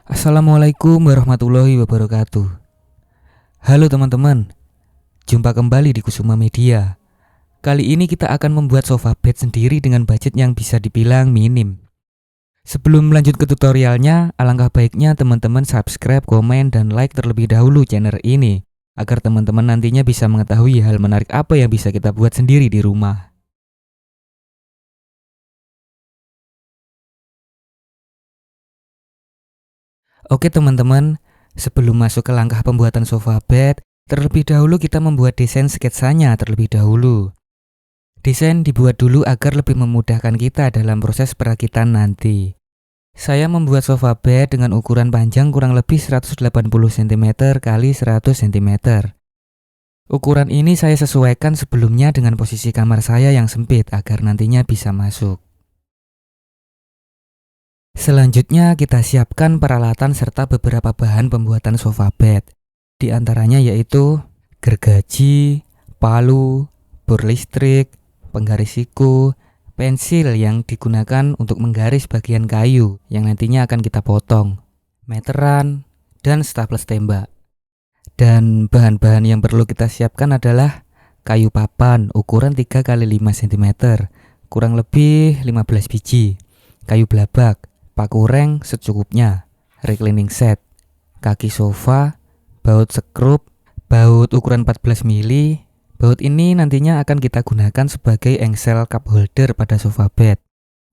Assalamualaikum warahmatullahi wabarakatuh. Halo teman-teman, jumpa kembali di Kusuma Media. Kali ini kita akan membuat sofa bed sendiri dengan budget yang bisa dibilang minim. Sebelum lanjut ke tutorialnya, alangkah baiknya teman-teman subscribe, komen, dan like terlebih dahulu channel ini, agar teman-teman nantinya bisa mengetahui hal menarik apa yang bisa kita buat sendiri di rumah. Oke teman-teman, sebelum masuk ke langkah pembuatan sofa bed, terlebih dahulu kita membuat desain sketsanya terlebih dahulu. Desain dibuat dulu agar lebih memudahkan kita dalam proses perakitan nanti. Saya membuat sofa bed dengan ukuran panjang kurang lebih 180 cm x 100 cm. Ukuran ini saya sesuaikan sebelumnya dengan posisi kamar saya yang sempit agar nantinya bisa masuk. Selanjutnya kita siapkan peralatan serta beberapa bahan pembuatan sofa bed. Di antaranya yaitu gergaji, palu, bor listrik, penggaris siku, pensil yang digunakan untuk menggaris bagian kayu yang nantinya akan kita potong, meteran, dan staples tembak. Dan bahan-bahan yang perlu kita siapkan adalah kayu papan ukuran 3 x 5 cm, kurang lebih 15 biji, kayu belabak, paku reng secukupnya, reclining set, kaki sofa, baut sekrup, baut ukuran 14 mili. Baut ini nantinya akan kita gunakan sebagai engsel cup holder pada sofa bed.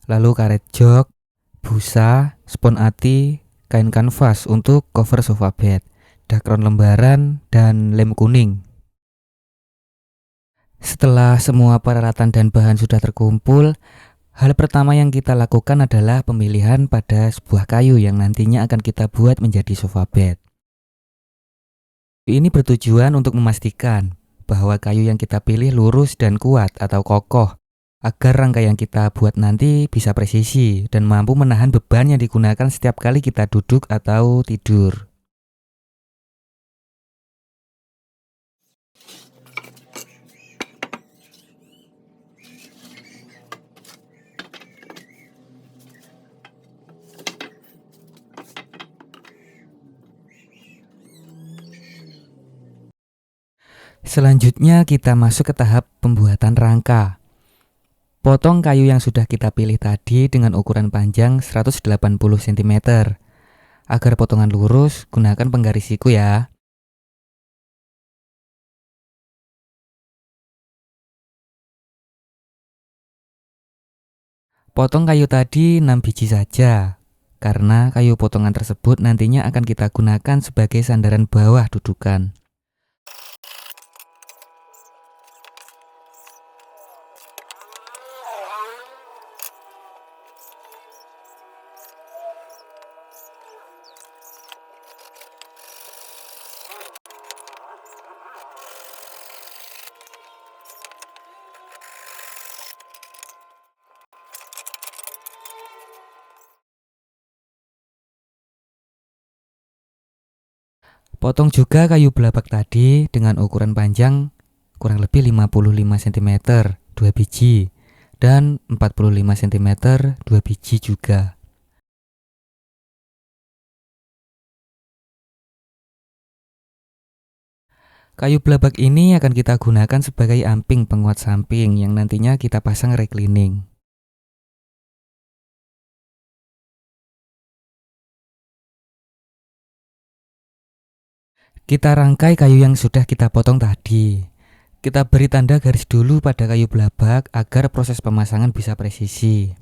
Lalu karet jok, busa, spon ati, kain kanvas untuk cover sofa bed, dakron lembaran, dan lem kuning. Setelah semua peralatan dan bahan sudah terkumpul, hal pertama yang kita lakukan adalah pemilihan pada sebuah kayu yang nantinya akan kita buat menjadi sofa bed. Ini bertujuan untuk memastikan bahwa kayu yang kita pilih lurus dan kuat atau kokoh, agar rangka yang kita buat nanti bisa presisi dan mampu menahan beban yang digunakan setiap kali kita duduk atau tidur. Selanjutnya kita masuk ke tahap pembuatan rangka. Potong kayu yang sudah kita pilih tadi dengan ukuran panjang 180 cm. Agar potongan lurus, gunakan penggaris siku ya. Potong kayu tadi 6 biji saja, karena kayu potongan tersebut nantinya akan kita gunakan sebagai sandaran bawah dudukan. Potong juga kayu belabak tadi dengan ukuran panjang kurang lebih 55 cm 2 biji dan 45 cm 2 biji juga. Kayu belabak ini akan kita gunakan sebagai amping penguat samping yang nantinya kita pasang reclining. Kita rangkai kayu yang sudah kita potong tadi. Kita beri tanda garis dulu pada kayu belabak agar proses pemasangan bisa presisi.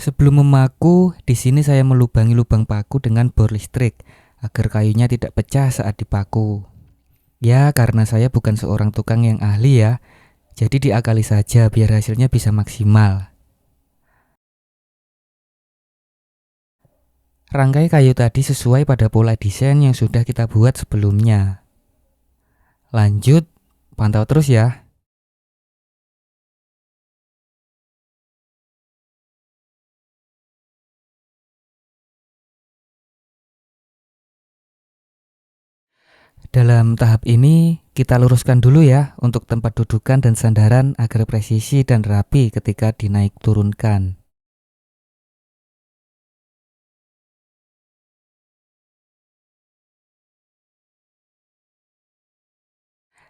Sebelum memaku, di sini saya melubangi lubang paku dengan bor listrik agar kayunya tidak pecah saat dipaku. Ya, karena saya bukan seorang tukang yang ahli ya, jadi diakali saja biar hasilnya bisa maksimal. Rangkai kayu tadi sesuai pada pola desain yang sudah kita buat sebelumnya. Lanjut, pantau terus ya. Dalam tahap ini, kita luruskan dulu ya untuk tempat dudukan dan sandaran agar presisi dan rapi ketika dinaik turunkan.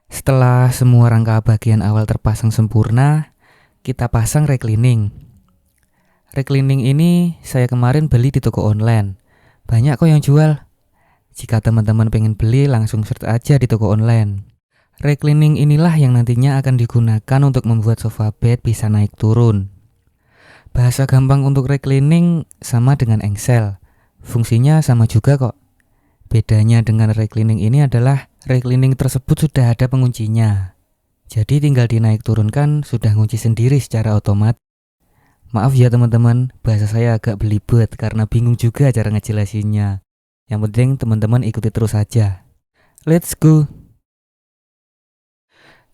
Setelah semua rangka bagian awal terpasang sempurna, kita pasang reclining. Reclining ini saya kemarin beli di toko online. Banyak kok yang jual. Jika teman-teman pengen beli, langsung search aja di toko online. Reclining inilah yang nantinya akan digunakan untuk membuat sofa bed bisa naik turun. Bahasa gampang untuk reclining sama dengan engsel. Fungsinya sama juga kok. Bedanya dengan reclining ini adalah reclining tersebut sudah ada penguncinya. Jadi tinggal dinaik turunkan sudah ngunci sendiri secara otomatis. Maaf ya teman-teman, bahasa saya agak belibet karena bingung juga cara ngejelasinnya. Yang penting teman-teman ikuti terus saja. Let's go!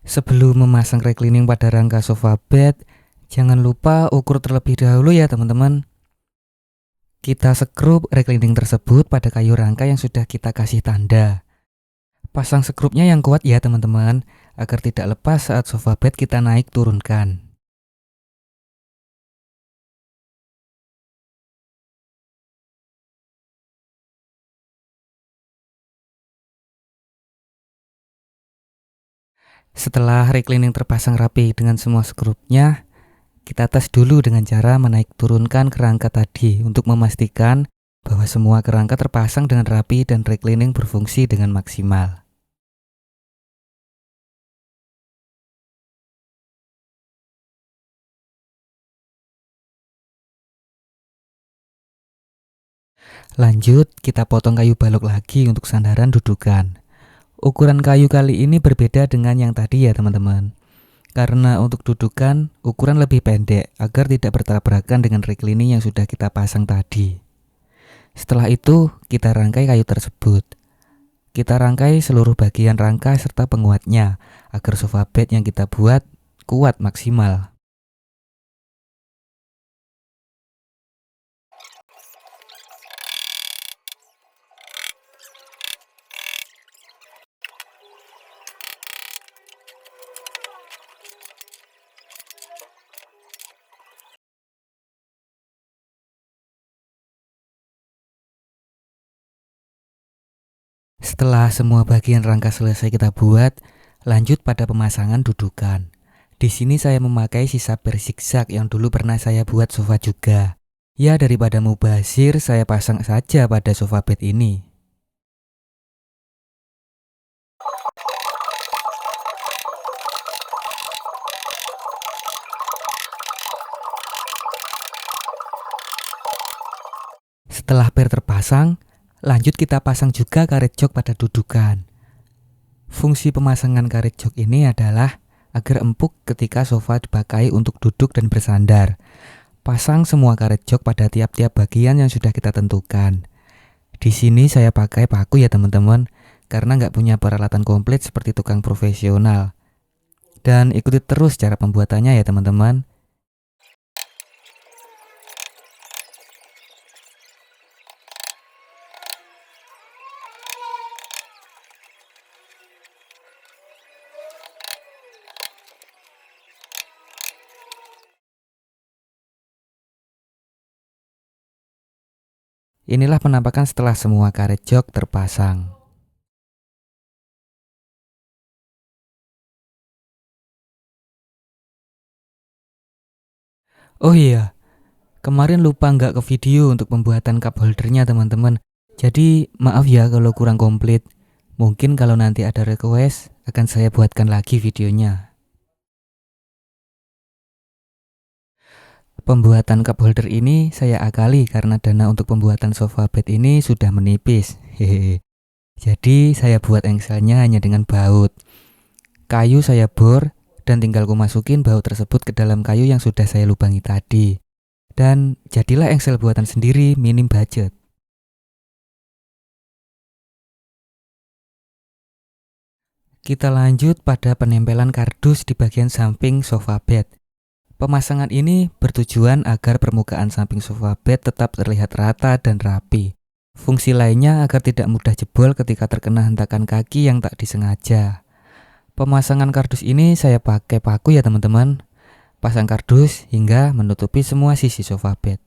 Sebelum memasang reclining pada rangka sofa bed, jangan lupa ukur terlebih dahulu ya teman-teman. Kita skrup reclining tersebut pada kayu rangka yang sudah kita kasih tanda. Pasang skrupnya yang kuat ya teman-teman, agar tidak lepas saat sofa bed kita naik turunkan. Setelah reclining terpasang rapi dengan semua skrupnya, kita tes dulu dengan cara menaik turunkan kerangka tadi untuk memastikan bahwa semua kerangka terpasang dengan rapi dan reclining berfungsi dengan maksimal. Lanjut, kita potong kayu balok lagi untuk sandaran dudukan. Ukuran kayu kali ini berbeda dengan yang tadi ya teman-teman. Karena untuk dudukan, ukuran lebih pendek agar tidak bertabrakan dengan reclining yang sudah kita pasang tadi. Setelah itu, kita rangkai kayu tersebut. Kita rangkai seluruh bagian rangka serta penguatnya agar sofa bed yang kita buat kuat maksimal. Setelah semua bagian rangka selesai kita buat, lanjut pada pemasangan dudukan. Di sini saya memakai sisa berzigzag yang dulu pernah saya buat sofa juga. Ya daripada mubazir, saya pasang saja pada sofa bed ini. Setelah per terpasang, lanjut kita pasang juga karet jok pada dudukan. Fungsi pemasangan karet jok ini adalah agar empuk ketika sofa dipakai untuk duduk dan bersandar. Pasang semua karet jok pada tiap-tiap bagian yang sudah kita tentukan. Di sini saya pakai paku ya teman-teman, karena nggak punya peralatan komplit seperti tukang profesional. Dan ikuti terus cara pembuatannya ya teman-teman. Inilah penampakan setelah semua karet jok terpasang. Oh iya, kemarin lupa nggak ke video untuk pembuatan cup holdernya teman-teman. Jadi maaf ya kalau kurang komplit. Mungkin kalau nanti ada request akan saya buatkan lagi videonya. Pembuatan cup holder ini saya akali karena dana untuk pembuatan sofa bed ini sudah menipis. Hehehe. Jadi saya buat engselnya hanya dengan baut. Kayu saya bor dan tinggal ku masukin baut tersebut ke dalam kayu yang sudah saya lubangi tadi. Dan jadilah engsel buatan sendiri minim budget. Kita lanjut pada penempelan kardus di bagian samping sofa bed. Pemasangan ini bertujuan agar permukaan samping sofa bed tetap terlihat rata dan rapi. Fungsi lainnya agar tidak mudah jebol ketika terkena hentakan kaki yang tak disengaja. Pemasangan kardus ini saya pakai paku ya teman-teman. Pasang kardus hingga menutupi semua sisi sofa bed.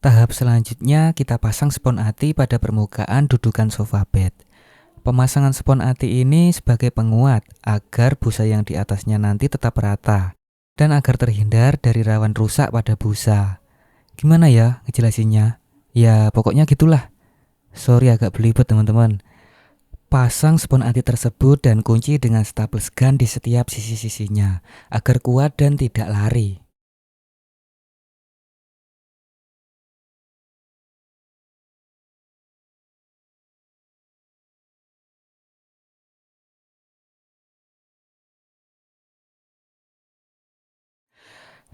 Tahap selanjutnya kita pasang spon ati pada permukaan dudukan sofa bed. Pemasangan spon ati ini sebagai penguat agar busa yang di atasnya nanti tetap rata dan agar terhindar dari rawan rusak pada busa. Gimana ya ngejelasinnya? Ya pokoknya gitulah. Sorry agak belibet teman-teman. Pasang spon ati tersebut dan kunci dengan staples gun di setiap sisi-sisinya agar kuat dan tidak lari.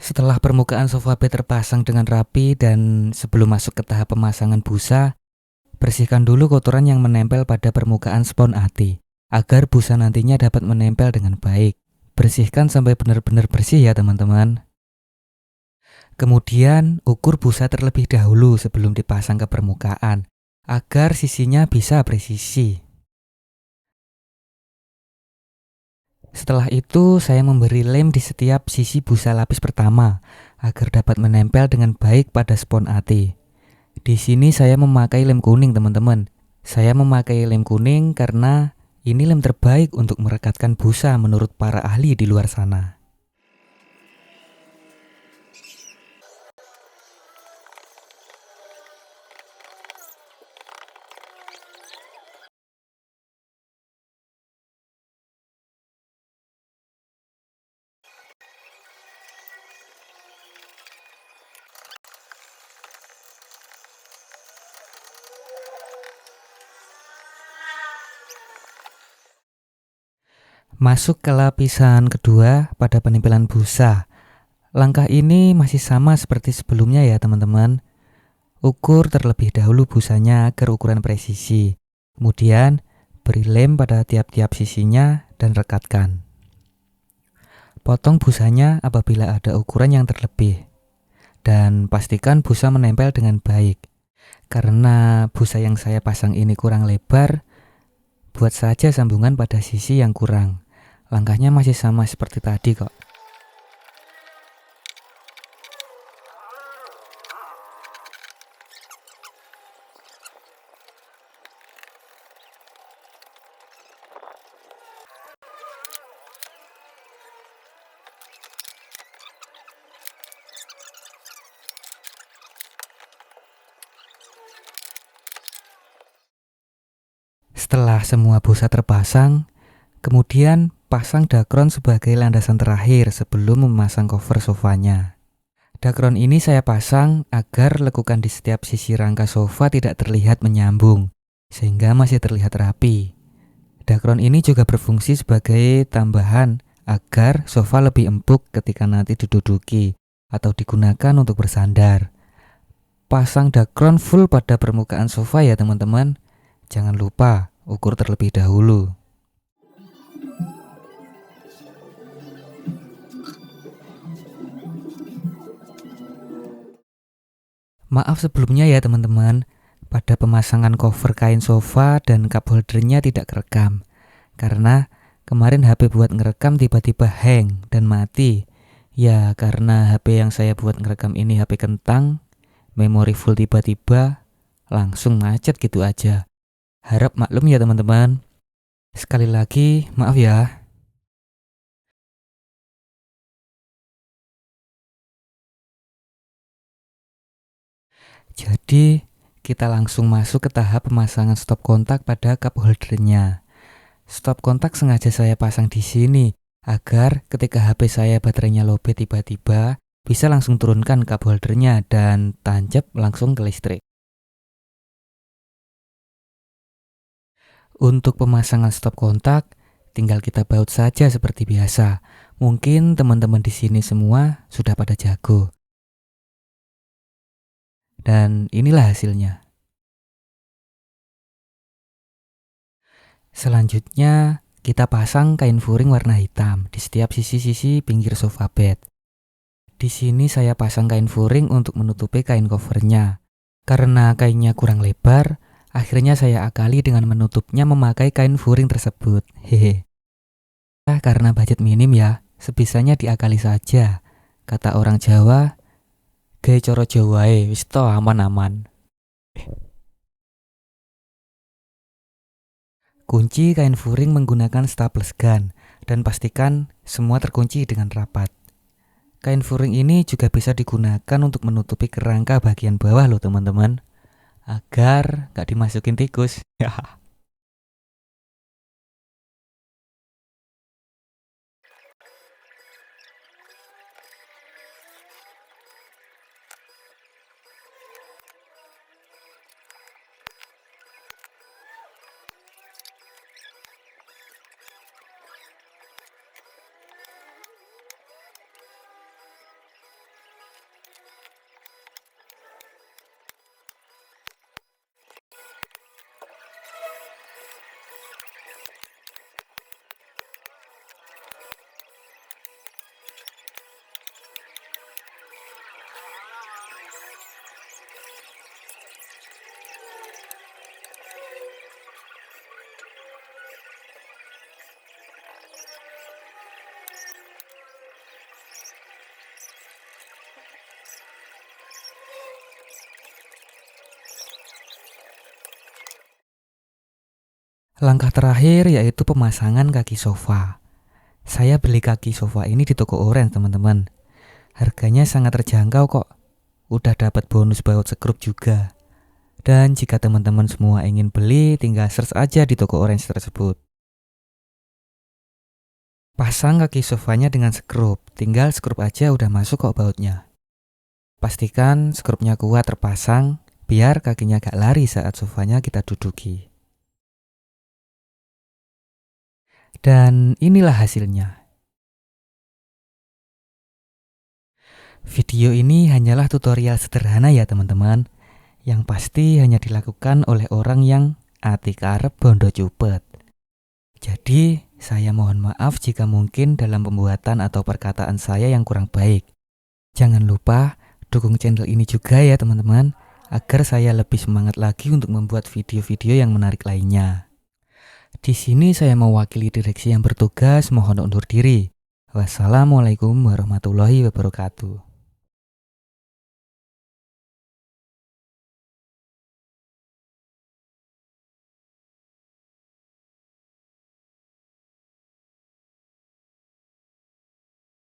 Setelah permukaan sofa bed terpasang dengan rapi dan sebelum masuk ke tahap pemasangan busa, bersihkan dulu kotoran yang menempel pada permukaan spon ati agar busa nantinya dapat menempel dengan baik. Bersihkan sampai benar-benar bersih ya teman-teman. Kemudian ukur busa terlebih dahulu sebelum dipasang ke permukaan agar sisinya bisa presisi. Setelah itu saya memberi lem di setiap sisi busa lapis pertama agar dapat menempel dengan baik pada spon ati. Di sini saya memakai lem kuning teman-teman. Saya memakai lem kuning karena ini lem terbaik untuk merekatkan busa menurut para ahli di luar sana. Masuk ke lapisan kedua pada penempelan busa. Langkah ini masih sama seperti sebelumnya ya teman-teman. Ukur terlebih dahulu busanya agar ukuran presisi. Kemudian beri lem pada tiap-tiap sisinya dan rekatkan. Potong busanya apabila ada ukuran yang terlebih. Dan pastikan busa menempel dengan baik. Karena busa yang saya pasang ini kurang lebar, buat saja sambungan pada sisi yang kurang. Langkahnya masih sama seperti tadi kok. Setelah semua busa terpasang, kemudian pasang dakron sebagai landasan terakhir sebelum memasang cover sofanya. Dakron ini saya pasang agar lekukan di setiap sisi rangka sofa tidak terlihat menyambung, sehingga masih terlihat rapi. Dakron ini juga berfungsi sebagai tambahan agar sofa lebih empuk ketika nanti diduduki atau digunakan untuk bersandar. Pasang dakron full pada permukaan sofa ya teman-teman. Jangan lupa ukur terlebih dahulu. Maaf sebelumnya ya teman-teman, pada pemasangan cover kain sofa dan cup holdernya tidak kerekam. Karena kemarin HP buat ngerekam tiba-tiba hang dan mati. Ya karena HP yang saya buat ngerekam ini HP kentang, memori full tiba-tiba, langsung macet gitu aja. Harap maklum ya teman-teman. Sekali lagi maaf ya. Jadi kita langsung masuk ke tahap pemasangan stop kontak pada cup holdernya. Stop kontak sengaja saya pasang di sini agar ketika HP saya baterainya lowbat tiba-tiba bisa langsung turunkan cup holdernya dan tancap langsung ke listrik. Untuk pemasangan stop kontak tinggal kita baut saja seperti biasa. Mungkin teman-teman di sini semua sudah pada jago. Dan inilah hasilnya. Selanjutnya, kita pasang kain furing warna hitam di setiap sisi-sisi pinggir sofa bed. Di sini saya pasang kain furing untuk menutupi kain covernya. Karena kainnya kurang lebar, akhirnya saya akali dengan menutupnya memakai kain furing tersebut. Hehe. Karena budget minim ya, sebisanya diakali saja. Kata orang Jawa, Gawe cara Jawae, wis to aman-aman. Kunci kain furing menggunakan staples gun dan pastikan semua terkunci dengan rapat. Kain furing ini juga bisa digunakan untuk menutupi kerangka bagian bawah loh teman-teman, agar gak dimasukin tikus. Langkah terakhir yaitu pemasangan kaki sofa. Saya beli kaki sofa ini di toko Orange teman-teman. Harganya sangat terjangkau kok. Udah dapat bonus baut skrup juga. Dan jika teman-teman semua ingin beli, tinggal search aja di toko Orange tersebut. Pasang kaki sofanya dengan skrup, tinggal skrup aja udah masuk kok bautnya. Pastikan skrupnya kuat terpasang, biar kakinya gak lari saat sofanya kita duduki. Dan inilah hasilnya. Video ini hanyalah tutorial sederhana ya teman-teman, yang pasti hanya dilakukan oleh orang yang ati karep bondo cupet. Jadi, saya mohon maaf jika mungkin dalam pembuatan atau perkataan saya yang kurang baik. Jangan lupa dukung channel ini juga ya teman-teman, agar saya lebih semangat lagi untuk membuat video-video yang menarik lainnya. Di sini saya mewakili direksi yang bertugas mohon undur diri. Wassalamualaikum warahmatullahi wabarakatuh.